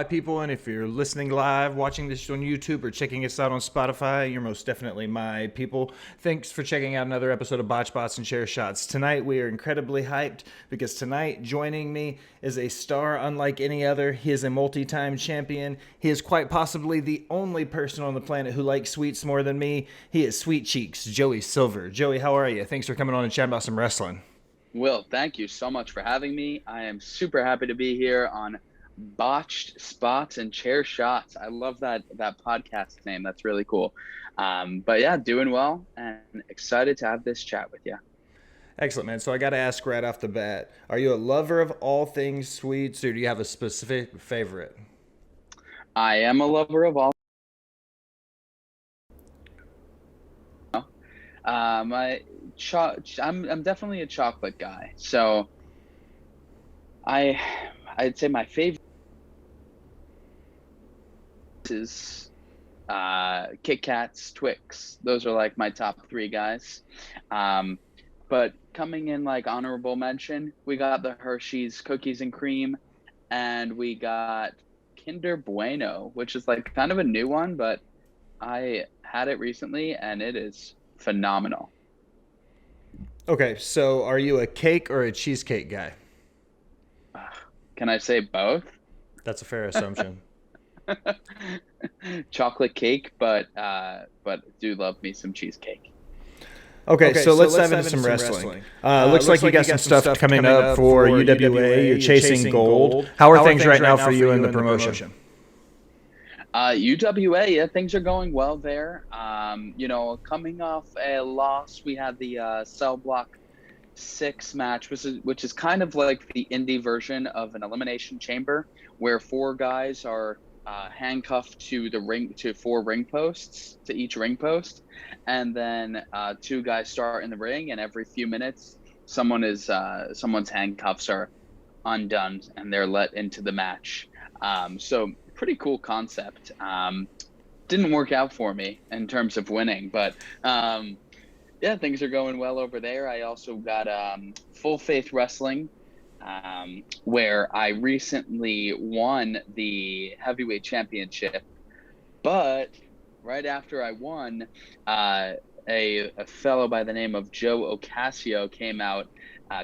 my people, and if you're listening live, watching this on YouTube, or checking us out on Spotify, you're most definitely my people. Thanks for checking out another episode of Botched, Bots, and Chair Shots. Tonight, we are incredibly hyped because tonight, joining me is a star unlike any other. He is a multi-time champion. He is quite possibly the only person on the planet who likes sweets more than me. He is Sweet Cheeks, Joey Silver. Joey, how are you? Thanks for coming on and chatting about some wrestling. Will, thank you so much for having me. I am super happy to be here on Botched Spots and Chair Shots. I love that podcast name. That's really cool. But yeah, doing well and excited to have this chat with you. Excellent, man. So I got to ask right off the bat, are you a lover of all things sweets, or do you have a specific favorite? I am a lover of all. I'm definitely a chocolate guy. So I'd say my favorite is Kit Kats, Twix. Those are like my top three guys. But coming in like honorable mention, we got the Hershey's Cookies and Cream, and we got Kinder Bueno, which is like kind of a new one, but I had it recently and it is phenomenal. Okay, so are you a cake or a cheesecake guy? Can I say both? That's a fair assumption. Chocolate cake, but do love me some cheesecake. Okay, so let's dive into some wrestling. Looks like you got some stuff coming up for UWA. You're chasing gold. How are things right now for you in the promotion? UWA, yeah, things are going well there. Coming off a loss, we had the Cell Block 6 match, which is kind of like the Indy version of an elimination chamber, where 4 guys are handcuffed to 4 ring posts, to each ring post, and then 2 guys start in the ring, and every few minutes, someone's handcuffs are undone and they're let into the match. So pretty cool concept. Didn't work out for me in terms of winning, but yeah, things are going well over there. I also got Full Faith Wrestling, where I recently won the heavyweight championship. But right after I won, a fellow by the name of Joe Ocasio came out,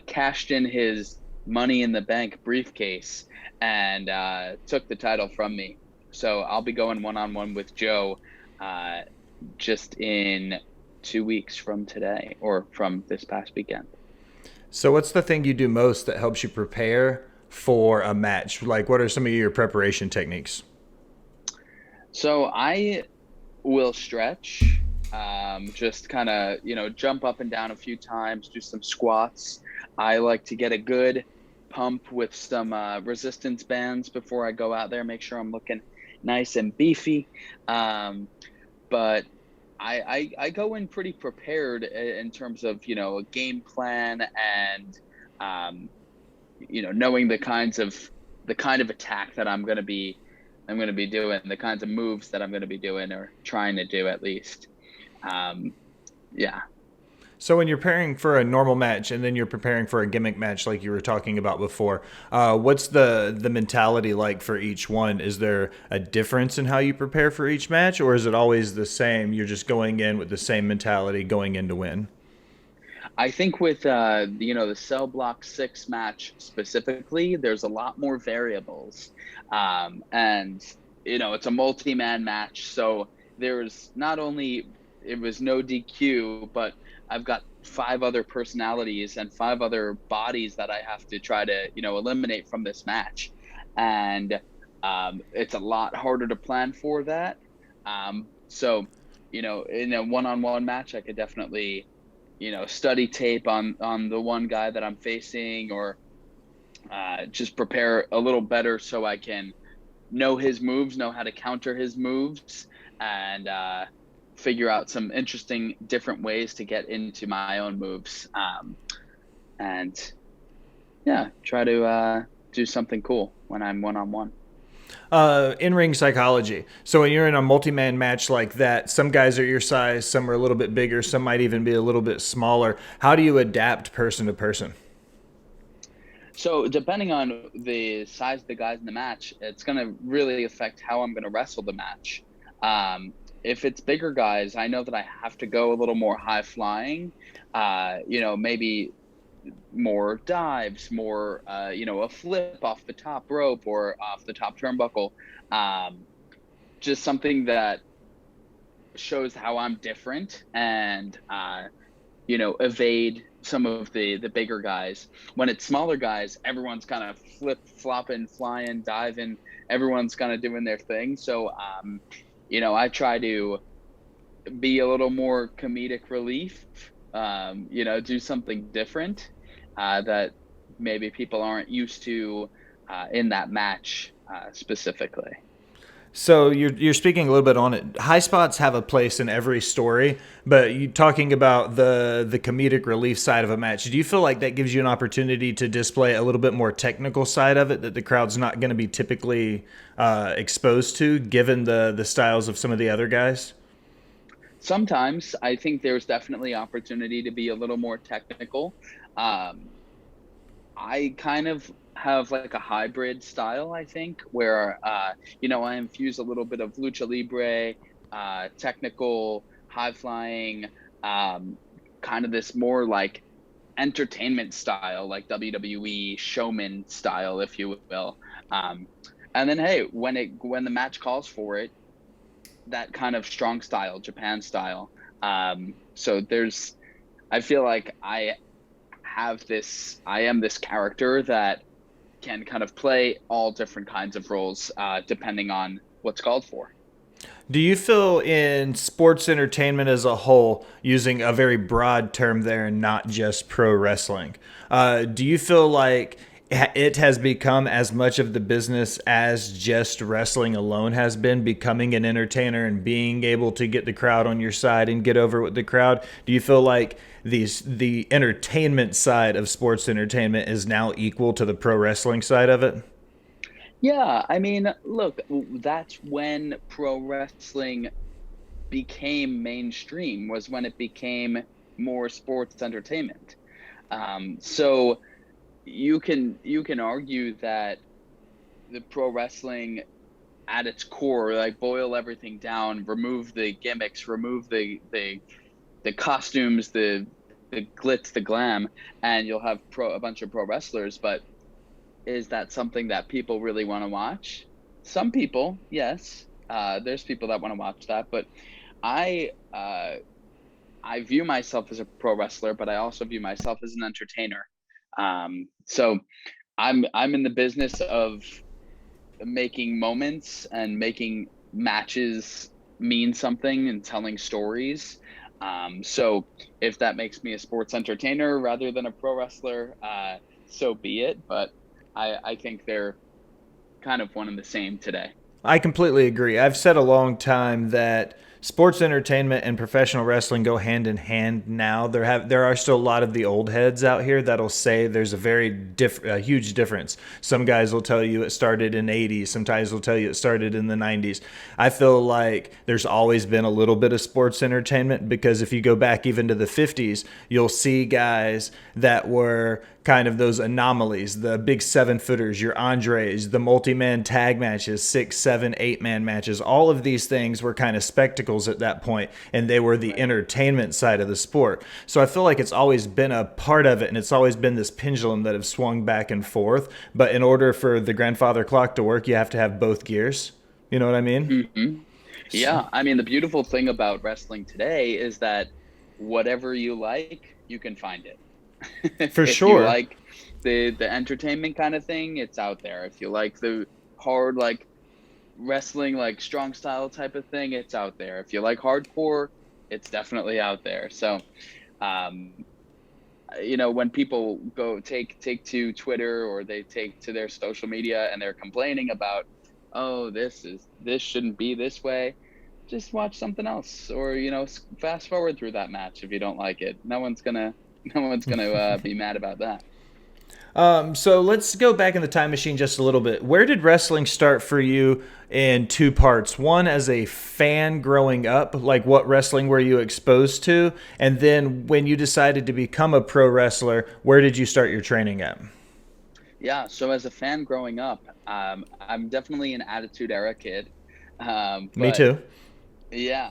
cashed in his Money in the Bank briefcase, and took the title from me. So I'll be going one-on-one with Joe just in 2 weeks from today, or from this past weekend. So what's the thing you do most that helps you prepare for a match? Like, what are some of your preparation techniques? So I will stretch, just kind of, jump up and down a few times, do some squats. I like to get a good pump with some resistance bands before I go out there, make sure I'm looking nice and beefy. But I go in pretty prepared in terms of, a game plan and, knowing the kind of attack that I'm going to be doing, the kinds of moves that I'm going to be doing, or trying to do at least. Yeah. So when you're preparing for a normal match and then you're preparing for a gimmick match like you were talking about before, what's the mentality like for each one? Is there a difference in how you prepare for each match, or is it always the same? You're just going in with the same mentality going in to win? I think with the Cell Block 6 match specifically, there's a lot more variables. And it's a multi-man match, so there's not only it was no DQ, but I've got 5 other personalities and 5 other bodies that I have to try to, eliminate from this match. And it's a lot harder to plan for that. So, in a one-on-one match, I could definitely, study tape on the one guy that I'm facing, or just prepare a little better so I can know his moves, know how to counter his moves, and figure out some interesting different ways to get into my own moves, and yeah, try to do something cool when I'm one-on-one. In-ring psychology. So when you're in a multi-man match like that, some guys are your size, some are a little bit bigger, some might even be a little bit smaller. How do you adapt person to person? So depending on the size of the guys in the match, it's going to really affect how I'm going to wrestle the match. If it's bigger guys, I know that I have to go a little more high flying. Maybe more dives, more a flip off the top rope or off the top turnbuckle. Um, just something that shows how I'm different and evade some of the bigger guys. When it's smaller guys, everyone's kind of flip flopping, flying, diving. Everyone's kind of doing their thing. So I try to be a little more comedic relief. Do something different that maybe people aren't used to in that match specifically. So you're speaking a little bit on it. High spots have a place in every story, but you talking about the comedic relief side of a match. Do you feel like that gives you an opportunity to display a little bit more technical side of it that the crowd's not going to be typically exposed to, given the styles of some of the other guys? Sometimes I think there's definitely opportunity to be a little more technical. Um, I kind of have like a hybrid style, I think, where I infuse a little bit of lucha libre, technical, high flying, um, kind of this more like entertainment style, like WWE showman style, if you will. Um, and then hey, when the match calls for it, that kind of strong style, Japan style. So I feel like I am this character that can kind of play all different kinds of roles depending on what's called for. Do you feel in sports entertainment as a whole, using a very broad term there and not just pro wrestling, do you feel like it has become as much of the business as just wrestling alone has been, becoming an entertainer and being able to get the crowd on your side and get over with the crowd? Do you feel like the entertainment side of sports entertainment is now equal to the pro wrestling side of it? Yeah, I mean, look, that's when pro wrestling became mainstream, was when it became more sports entertainment. So you can argue that the pro wrestling at its core, like boil everything down, remove the gimmicks, remove the costumes, the glitz, the glam, and you'll have a bunch of pro wrestlers. But is that something that people really want to watch? Some people, yes. There's people that want to watch that, but I I view myself as a pro wrestler, but I also view myself as an entertainer. So I'm in the business of making moments and making matches mean something and telling stories. So if that makes me a sports entertainer rather than a pro wrestler, so be it. But I think they're kind of one and the same today. I completely agree. I've said a long time that sports entertainment and professional wrestling go hand in hand now. There are still a lot of the old heads out here that'll say there's a huge difference. Some guys will tell you it started in the 80s, sometimes will tell you it started in the 90s. I feel like there's always been a little bit of sports entertainment, because if you go back even to the 50s, you'll see guys that were kind of those anomalies, the big 7-footers, your Andres, the multi-man tag matches, 6, 7, 8-man matches. All of these things were kind of spectacles at that point, and they were the entertainment side of the sport. So I feel like it's always been a part of it, and it's always been this pendulum that have swung back and forth. But in order for the grandfather clock to work, you have to have both gears. You know what I mean? Hmm. Yeah, I mean, the beautiful thing about wrestling today is that whatever you like, you can find it. For If you sure. like the entertainment kind of thing, it's out there. If you like the hard like wrestling like strong style type of thing, it's out there. If you like hardcore, it's definitely out there. So um when people go take to Twitter or they take to their social media and they're complaining about, oh, this shouldn't be this way, just watch something else, or fast forward through that match if you don't like it. No one's gonna be mad about that. So let's go back in the time machine just a little bit. Where did wrestling start for you in two parts? One, as a fan growing up, like what wrestling were you exposed to? And then when you decided to become a pro wrestler, where did you start your training at? Yeah, so as a fan growing up, I'm definitely an Attitude Era kid. Me But too. yeah,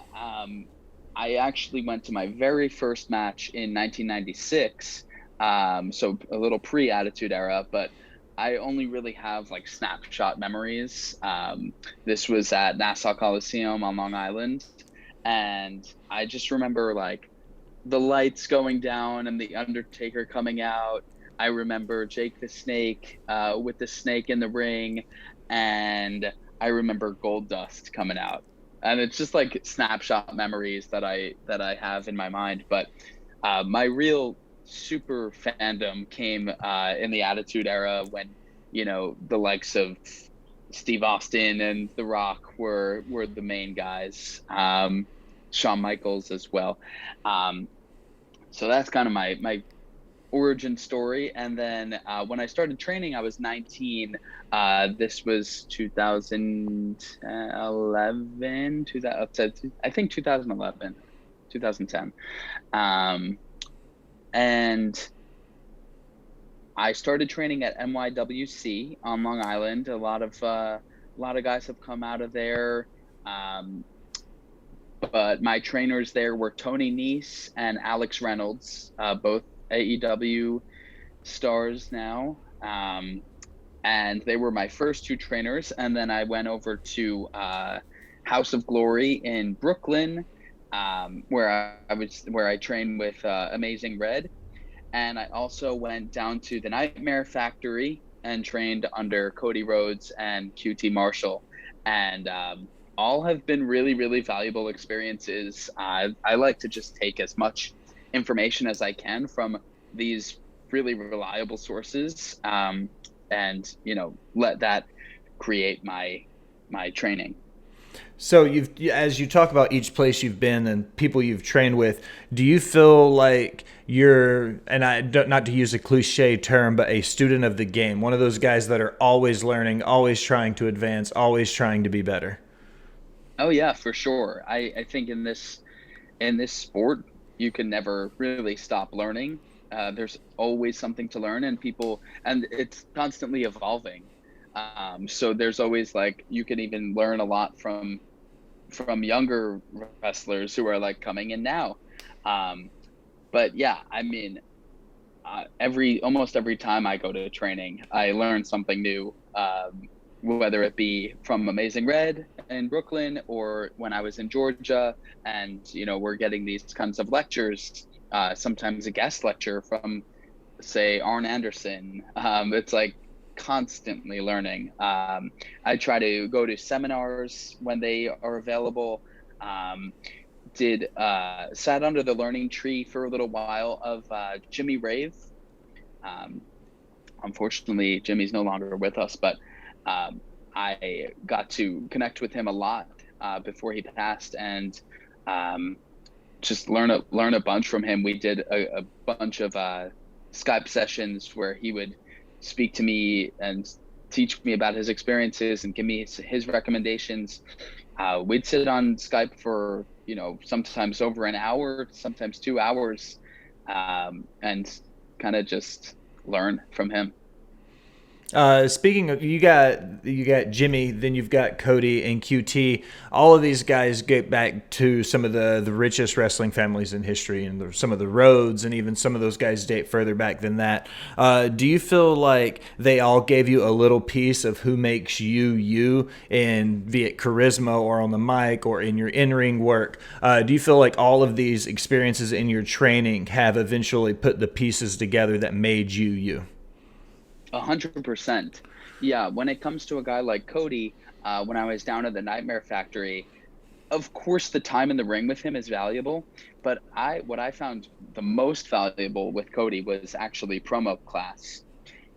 I actually went to my very first match in 1996. So a little pre-Attitude Era, but I only really have like snapshot memories. This was at Nassau Coliseum on Long Island, and I just remember like the lights going down and the Undertaker coming out. I remember Jake the Snake with the snake in the ring, and I remember Gold Dust coming out. And it's just like snapshot memories that I have in my mind. But my real super fandom came in the Attitude Era when the likes of Steve Austin and The Rock were the main guys. Shawn Michaels as well. Um, so that's kind of my origin story. And then when I started training, I was 19. This was 2011, 2000, I think 2011, 2010. Um, and I started training at NYWC on Long Island. A lot of guys have come out of there. Um, but my trainers there were Tony Nese and Alex Reynolds, both AEW stars now. And they were my first two trainers. And then I went over to House of Glory in Brooklyn, where I trained with Amazing Red. And I also went down to the Nightmare Factory and trained under Cody Rhodes and QT Marshall. And all have been really, really valuable experiences. I like to just take as much information as I can from these really reliable sources, and let that create my training. So as you talk about each place you've been and people you've trained with, do you feel like you're, and I don't, not to use a cliche term, but a student of the game, one of those guys that are always learning, always trying to advance, always trying to be better? Oh yeah, for sure. I think in this sport, you can never really stop learning. There's always something to learn, and it's constantly evolving. So there's always like you can even learn a lot from younger wrestlers who are like coming in now. Um, but yeah, I mean, every almost every time I go to training, I learn something new. Whether it be from Amazing Red in Brooklyn or when I was in Georgia, and we're getting these kinds of lectures. Sometimes a guest lecture from, say, Arn Anderson. It's like constantly learning. I try to go to seminars when they are available. Um, did Sat under the learning tree for a little while of Jimmy Rave. Um, Unfortunately, Jimmy's no longer with us, but um, I got to connect with him a lot before he passed, and um, just learn a bunch from him. We did a bunch of Skype sessions where he would speak to me and teach me about his experiences and give me his recommendations. We'd sit on Skype for sometimes over an hour, sometimes 2 hours, and kind of just learn from him. Speaking of, you got Jimmy, then you've got Cody and QT. All of these guys get back to some of the richest wrestling families in history, and some of the roads, and even some of those guys date further back than that. Do you feel like they all gave you a little piece of who makes you you, in be it charisma or on the mic or in your in-ring work? Do you feel like all of these experiences in your training have eventually put the pieces together that made you you? 100%. Yeah, when it comes to a guy like Cody, when I was down at the Nightmare Factory, of course the time in the ring with him is valuable, but I what I found the most valuable with Cody was actually promo class.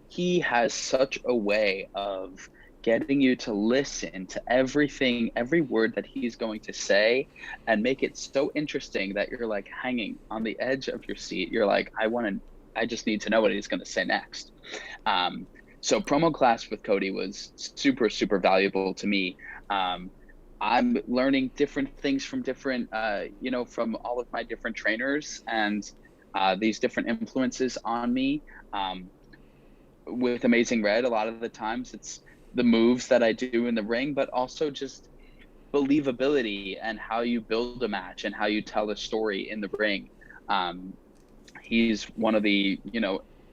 He has such a way of getting you to listen to everything, every word that he's going to say, and make it so interesting that you're like hanging on the edge of your seat. You're like, I just need to know what he's going to say next. Um, so promo class with Cody was super, super valuable to me. Um, I'm learning different things from from all of my different trainers and these different influences on me. Um, with Amazing Red, a lot of the times it's the moves that I do in the ring, but also just believability and how you build a match and how you tell a story in the ring. Um, he's one of the,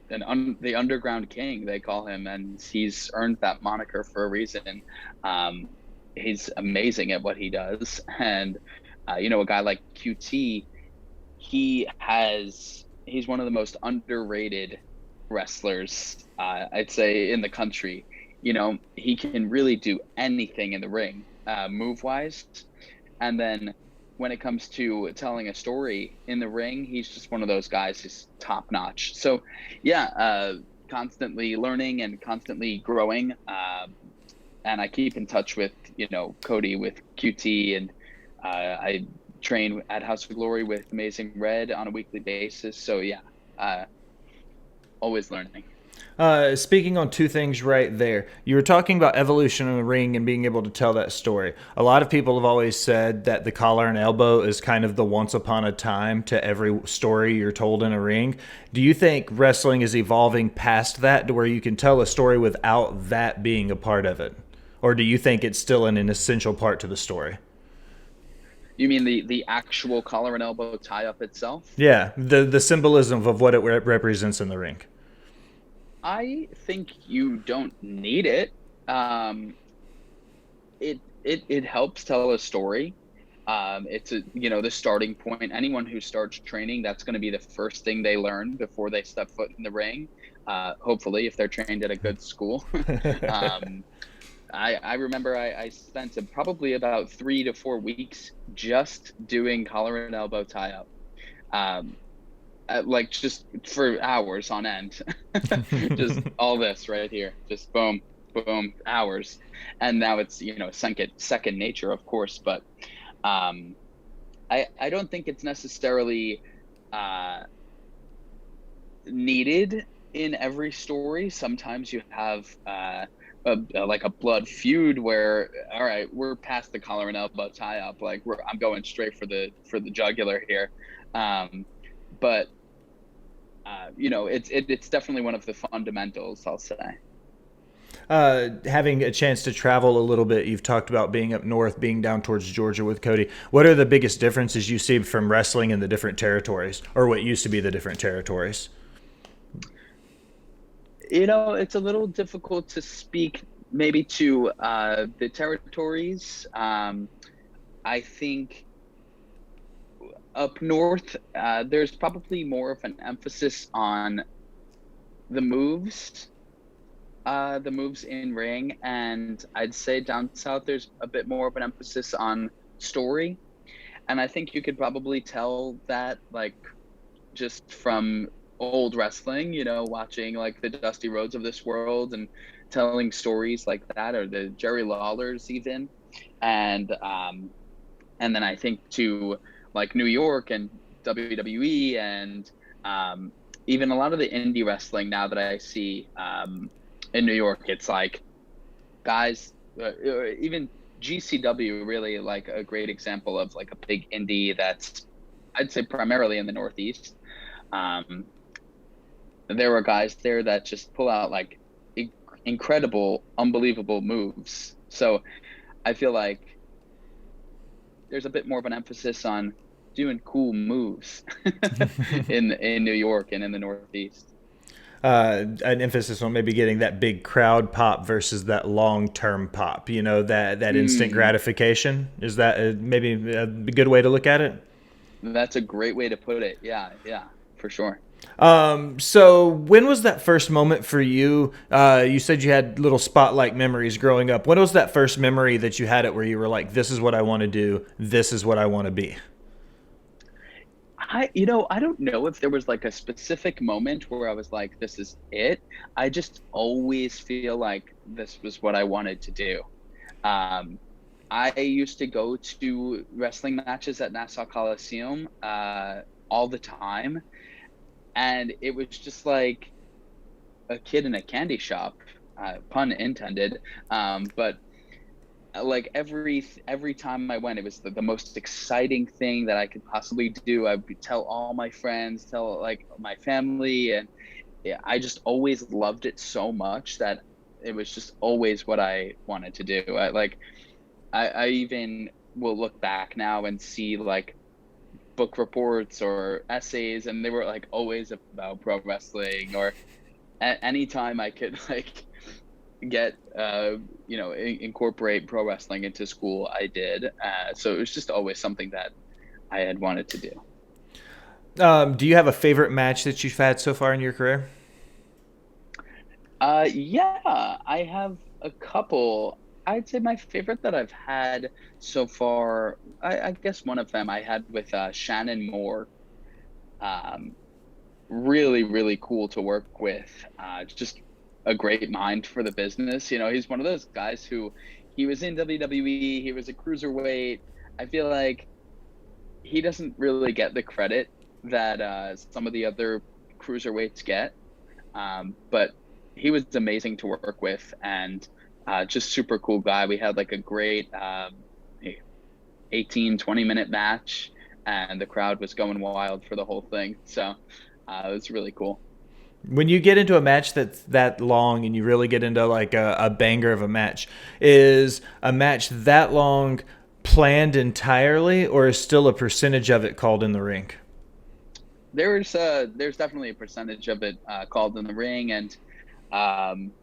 the underground king, they call him, and he's earned that moniker for a reason. Um, he's amazing at what he does. And, a guy like QT, he's one of the most underrated wrestlers, I'd say, in the country. He can really do anything in the ring, move wise. And then when it comes to telling a story in the ring, he's just one of those guys who's top notch. So, yeah, constantly learning and constantly growing. And I keep in touch with, Cody, with QT, and I train at House of Glory with Amazing Red on a weekly basis. So, yeah, always learning. Speaking on two things right there, you were talking about evolution in the ring and being able to tell that story. A lot of people have always said that the collar and elbow is kind of the once upon a time to every story you're told in a ring. Do you think wrestling is evolving past that to where you can tell a story without that being a part of it? Or do you think it's still an essential part to the story? You mean the actual collar and elbow tie up itself? Yeah, the symbolism of what it represents in the ring. I think you don't need it. It helps tell a story. It's the starting point. Anyone who starts training, that's going to be the first thing they learn before they step foot in the ring. Hopefully, if they're trained at a good school. I remember I spent probably about 3 to 4 weeks just doing collar and elbow tie up. Like just for hours on end. Just all this right here, just boom, boom, hours. And now it's, second nature, of course, but I don't think it's necessarily needed in every story. Sometimes you have like a blood feud where, all right, we're past the collar and elbow tie up, like I'm going straight for the jugular here. But it's definitely one of the fundamentals, I'll say. Having a chance to travel a little bit, you've talked about being up north, being down towards Georgia with Cody. What are the biggest differences you see from wrestling in the different territories, or what used to be the different territories? It's a little difficult to speak maybe to the territories. I think up north, there's probably more of an emphasis on the moves in ring, and I'd say down south there's a bit more of an emphasis on story. And I think you could probably tell that, like, just from old wrestling, watching like the Dusty Rhodes of this world and telling stories like that, or the Jerry Lawlers even. And then I think to like New York and WWE and even a lot of the indie wrestling now that I see in New York, it's like guys, even GCW, really like a great example of like a big indie that's, I'd say, primarily in the Northeast. There were guys there that just pull out like incredible, unbelievable moves. So I feel like there's a bit more of an emphasis on doing cool moves in New York and in the Northeast. An emphasis on maybe getting that big crowd pop versus that long-term pop, that instant gratification. Is that maybe a good way to look at it? That's a great way to put it. Yeah, for sure. So when was that first moment for you? You said you had little spotlight memories growing up. What was that first memory that you had it where you were like, this is what I want to do. This is what I want to be? I don't know if there was like a specific moment where I was like, this is it. I just always feel like this was what I wanted to do. I used to go to wrestling matches at Nassau Coliseum all the time. And it was just like a kid in a candy shop, pun intended. But like every time I went, it was the most exciting thing that I could possibly do. I would tell all my friends, tell like my family, and yeah, I just always loved it so much that it was just always what I wanted to do. I even will look back now and see like book reports or essays, and they were like always about pro wrestling. Or anytime I could like get incorporate pro wrestling into school, I did. So it was just always something that I had wanted to do. Do you have a favorite match that you've had so far in your career? Yeah, I have a couple. I'd say my favorite that I've had so far, I guess one of them I had with Shannon Moore. Um, Really, really cool to work with. Just a great mind for the business. He's one of those guys who he was in WWE, he was a cruiserweight. I feel like he doesn't really get the credit that some of the other cruiserweights get. But he was amazing to work with, and just super cool guy. We had like a great 18-20 minute match, and the crowd was going wild for the whole thing. So it was really cool. When you get into a match that's that long and you really get into like a banger of a match, is a match that long planned entirely, or is still a percentage of it called in the ring? There's definitely a percentage of it called in the ring, and um,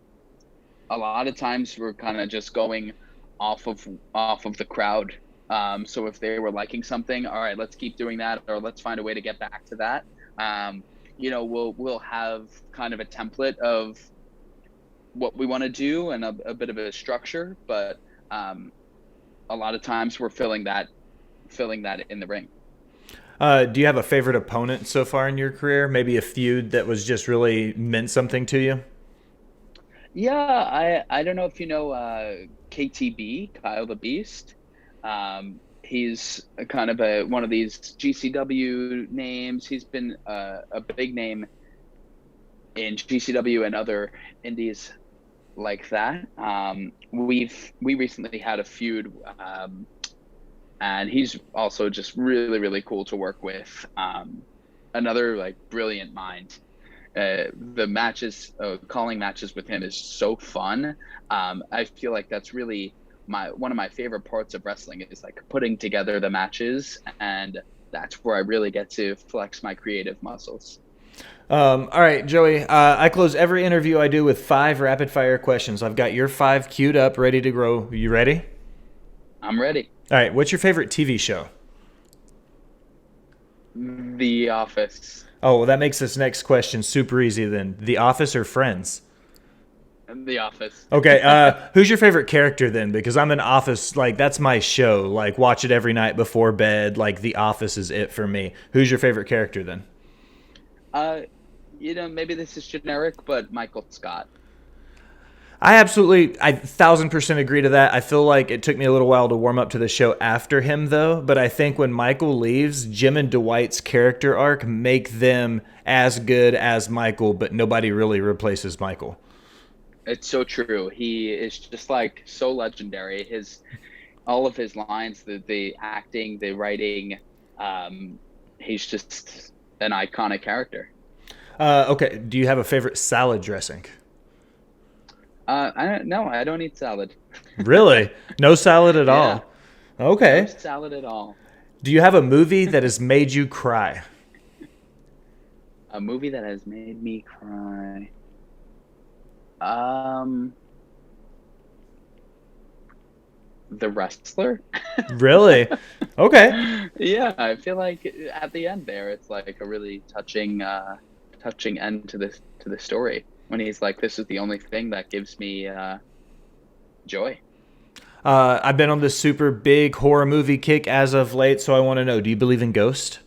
a lot of times we're kind of just going off of the crowd. So if they were liking something, all right, let's keep doing that, or let's find a way to get back to that. We'll have kind of a template of what we want to do and a bit of a structure, but a lot of times we're filling that in the ring. Do you have a favorite opponent so far in your career? Maybe a feud that was just really meant something to you? Yeah, I don't know if you know KTB, Kyle the Beast. He's a kind of one of these GCW names. He's been a big name in GCW and other indies like that. We recently had a feud, and he's also just really, really cool to work with. Another like brilliant mind. The matches, calling matches with him is so fun. I feel like that's really one of my favorite parts of wrestling is like putting together the matches, and that's where I really get to flex my creative muscles. All right, Joey. I close every interview I do with 5 rapid-fire questions. I've got your 5 queued up, ready to go. You ready? I'm ready. All right. What's your favorite TV show? The Office. Oh, well, that makes this next question super easy then. The Office or Friends? The Office. Okay. Who's your favorite character then? Because I'm an Office, like, that's my show. Like, watch it every night before bed. Like, The Office is it for me. Who's your favorite character then? Uh, Maybe this is generic, but Michael Scott. I 1,000% agree to that. I feel like it took me a little while to warm up to the show after him, though. But I think when Michael leaves, Jim and Dwight's character arc make them as good as Michael, but nobody really replaces Michael. It's so true. He is just like so legendary. All of his lines, the acting, the writing, he's just an iconic character. Okay, do you have a favorite salad dressing? I don't eat salad. Really? No salad at Yeah, all? no Okay. salad at all. Do you have a movie that has made you cry? A movie that has made me cry. Um, The Wrestler. Really? Okay. Yeah, I feel like at the end there, it's like a really touching end to the story when he's like, "This is the only thing that gives me joy." I've been on this super big horror movie kick as of late, so I want to know, do you believe in ghosts?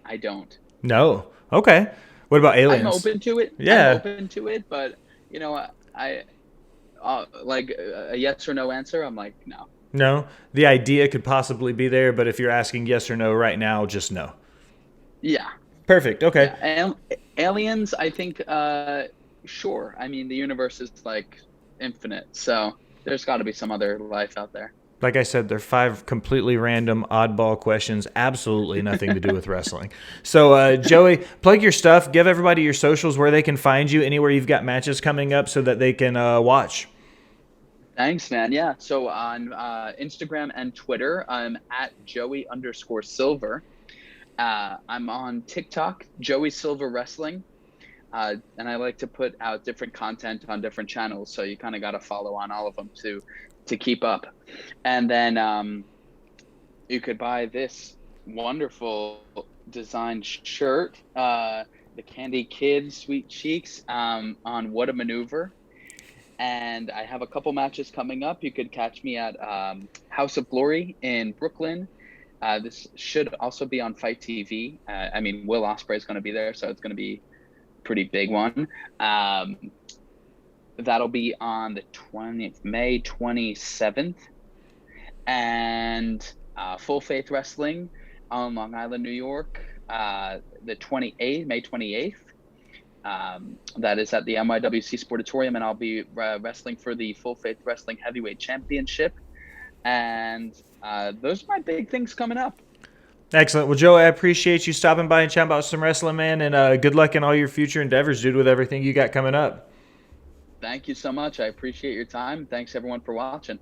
I don't. No. Okay. What about I'm aliens? open to it. I'm Yeah. open to it, but I like a yes or no answer. I'm like, no. No. The idea could possibly be there, but if you're asking yes or no right now, just no. Yeah, Perfect. Okay. yeah. Aliens, I think, sure. I mean, the universe is like infinite, so there's got to be some other life out there. Like I said, they're 5 completely random, oddball questions, absolutely nothing to do with wrestling. So, Joey, plug your stuff. Give everybody your socials, where they can find you, anywhere you've got matches coming up so that they can watch. Thanks, man. Yeah. So on Instagram and Twitter, I'm at Joey_Silver. I'm on TikTok, Joey Silver Wrestling. And I like to put out different content on different channels. So you kind of got to follow on all of them to keep up. And then you could buy this wonderful design shirt, the Candy Kid Sweet Cheeks, on What a Maneuver. And I have a couple matches coming up. You could catch me at House of Glory in Brooklyn. This should also be on Fight TV. I mean, Will Ospreay is going to be there, so it's going to be a pretty big one. That'll be on the May 27th. And Full Faith Wrestling on Long Island, New York, the May 28th. That is at the NYWC Sportatorium, and I'll be wrestling for the Full Faith Wrestling Heavyweight Championship. And those are my big things coming up. Excellent. Well, Joe, I appreciate you stopping by and chatting about some wrestling, man, and good luck in all your future endeavors, dude, with everything you got coming up. Thank you so much. I appreciate your time. Thanks, everyone, for watching.